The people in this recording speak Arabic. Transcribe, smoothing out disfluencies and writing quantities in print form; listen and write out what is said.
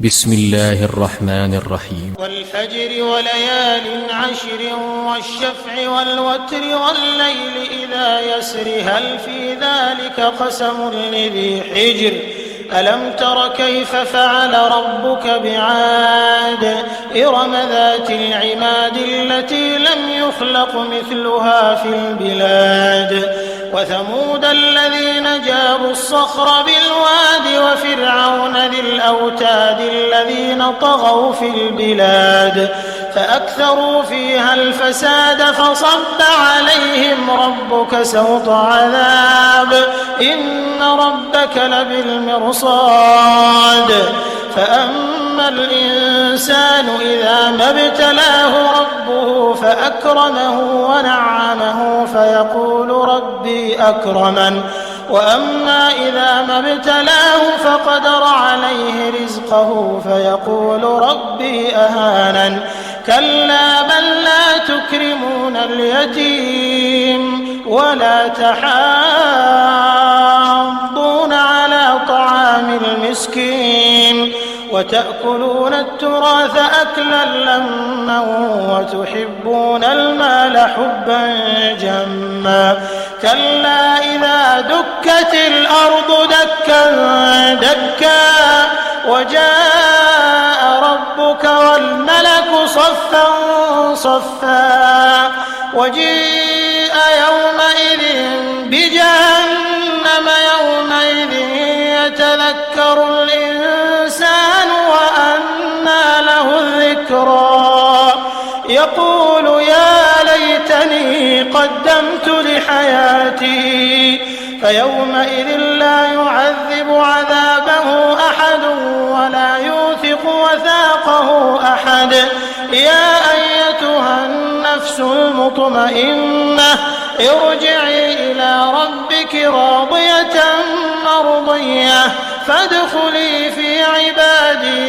بسم الله الرحمن الرحيم والفجر وليال عشر والشفع والوتر والليل إذا يسر هل في ذلك قسم لذي حجر ألم تر كيف فعل ربك بعاد إرم ذات العماد التي لم يخلق مثلها في البلاد وثمود الذين جابوا الصخر بالواد وفرعون ذي الأوتاد الذين طغوا في البلاد فأكثروا فيها الفساد فصب عليهم ربك سوط عذاب إن ربك لبالمرصاد فأما الإنسان إذا ما ابتلاه ربه فأكرمه ونعمه فيقول ربي أكرمن وأما إذا ما ابتلاه فقدر عليه رزقه فيقول ربي أهانن كلا بل لا تكرمون اليتيم ولا تحاضون على طعام المسكين وتأكلون التراث أكلا لما وتحبون المال حبا جما كلا إذا دكت الأرض دكا دكا وجاء ربك والملك صفا صفا وجيء يومئذ بجهنم يومئذ يتذكر الإنسان وأنى له الذكرى يقول يا ليتني قدمت لحياتي فيومئذ لا يعذب عذابه أحد ولا يوثق وثاقه أحد يا أيتها النفس المطمئنة ارجعي إلى ربك راضية مرضية فادخلي في عبادي